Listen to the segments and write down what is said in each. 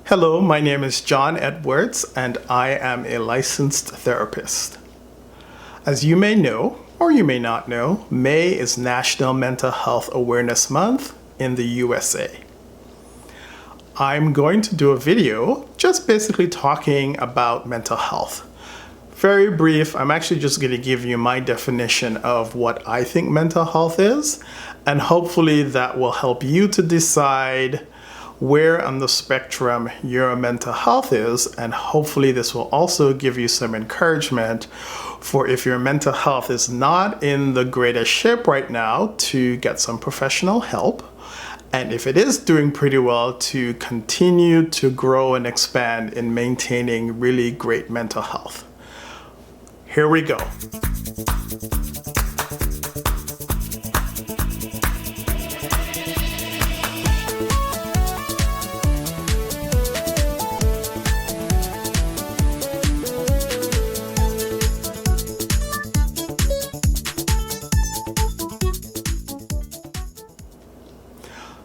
Hello, my name is John Edwards, and I am a licensed therapist. As you may know, or you may not know, May is National Mental Health Awareness Month in the USA. I'm going to do a video just basically talking about mental health. Very brief, I'm actually just going to give you my definition of what I think mental health is, and hopefully that will help you to decide where on the spectrum your mental health is, and hopefully this will also give you some encouragement for if your mental health is not in the greatest shape right now to get some professional help, and if it is doing pretty well to continue to grow and expand in maintaining really great mental health. Here we go.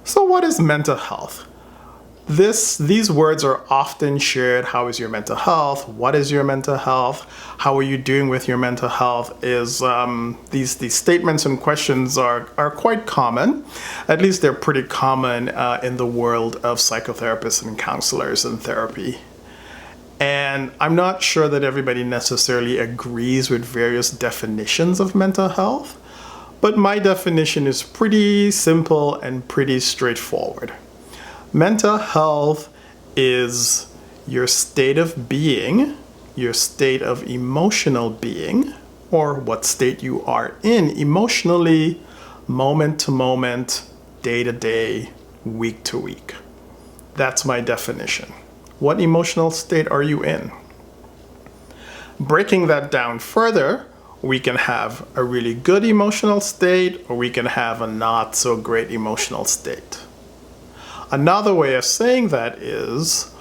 So what is mental health? These words are often shared. How is your mental health? What is your mental health? How are you doing with your mental health? These statements and questions are quite common. At least they're pretty common in the world of psychotherapists and counselors and therapy. And I'm not sure that everybody necessarily agrees with various definitions of mental health. But my definition is pretty simple and pretty straightforward. Mental health is your state of being, your state of emotional being, or what state you are in emotionally, moment to moment, day to day, week to week. That's my definition. What emotional state are you in? Breaking that down further, we can have a really good emotional state, or we can have a not so great emotional state. Another way of saying that is,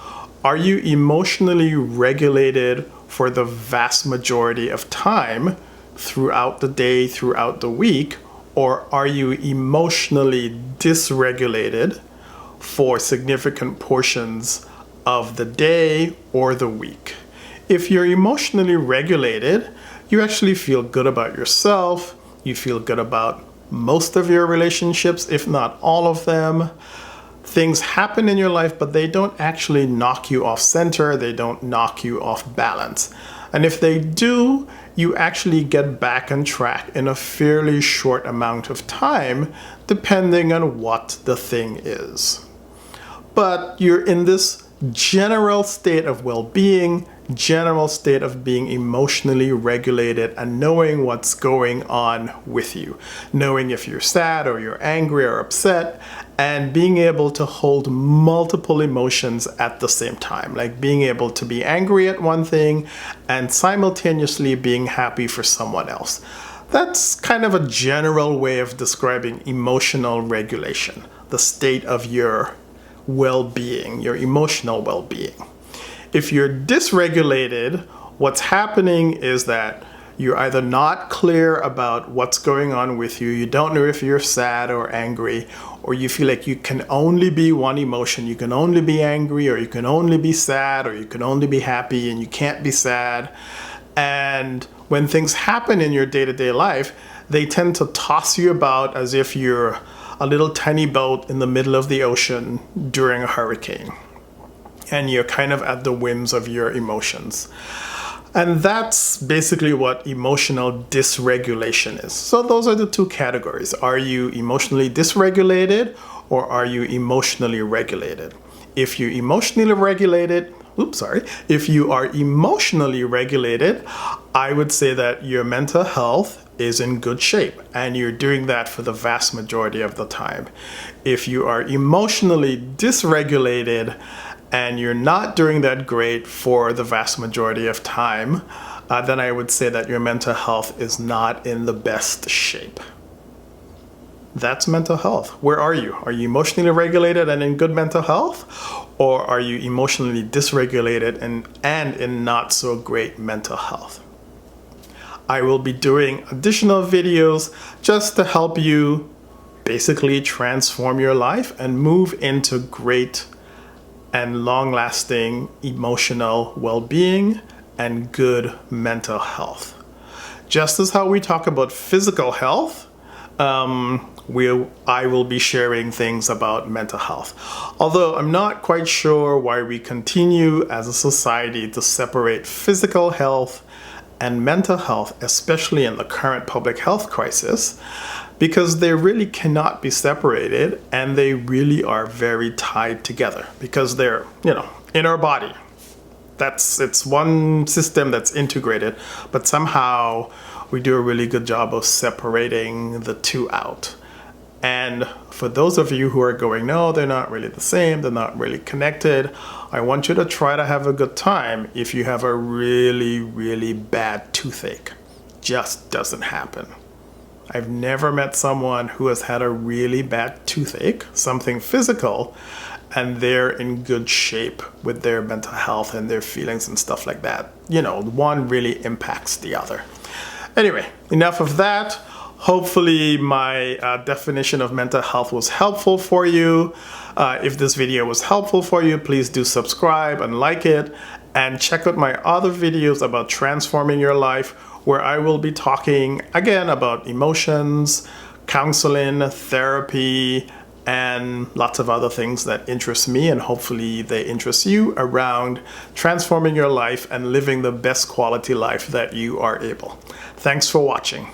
are you emotionally regulated for the vast majority of time throughout the day, throughout the week, or are you emotionally dysregulated for significant portions of the day or the week? If you're emotionally regulated, you actually feel good about yourself, you feel good about most of your relationships, if not all of them. Things happen in your life, but they don't actually knock you off center, they don't knock you off balance. And if they do, you actually get back on track in a fairly short amount of time, depending on what the thing is. But you're in this general state of well-being, general state of being emotionally regulated and knowing what's going on with you, knowing if you're sad or you're angry or upset, and being able to hold multiple emotions at the same time, like being able to be angry at one thing and simultaneously being happy for someone else. That's kind of a general way of describing emotional regulation, the state of your well-being, your emotional well-being. If you're dysregulated, what's happening is that you're either not clear about what's going on with you, you don't know if you're sad or angry, or you feel like you can only be one emotion. You can only be angry, or you can only be sad, or you can only be happy, and you can't be sad. And when things happen in your day-to-day life, they tend to toss you about as if you're a little tiny boat in the middle of the ocean during a hurricane. And you're kind of at the whims of your emotions. And that's basically what emotional dysregulation is. So those are the two categories. Are you emotionally dysregulated, or are you emotionally regulated? If you are emotionally regulated, I would say that your mental health is in good shape, and you're doing that for the vast majority of the time. If you are emotionally dysregulated and you're not doing that great for the vast majority of time, then I would say that your mental health is not in the best shape. That's mental health. Where are you? Are you emotionally regulated and in good mental health? Or are you emotionally dysregulated and in not so great mental health? I will be doing additional videos just to help you basically transform your life and move into great and long-lasting emotional well-being and good mental health. Just as how we talk about physical health, I will be sharing things about mental health. Although I'm not quite sure why we continue as a society to separate physical health and mental health, especially in the current public health crisis, because they really cannot be separated, and they really are very tied together because they're, in our body. It's one system that's integrated, but somehow we do a really good job of separating the two out. And for those of you who are going, no, they're not really the same, they're not really connected, I want you to try to have a good time if you have a really, really bad toothache. Just doesn't happen. I've never met someone who has had a really bad toothache, something physical, and they're in good shape with their mental health and their feelings and stuff like that. One really impacts the other. Anyway, enough of that. Hopefully my definition of mental health was helpful for you. If this video was helpful for you, please do subscribe and like it, and check out my other videos about transforming your life, where I will be talking again about emotions, counseling, therapy, and lots of other things that interest me, and hopefully they interest you, around transforming your life and living the best quality life that you are able. Thanks for watching.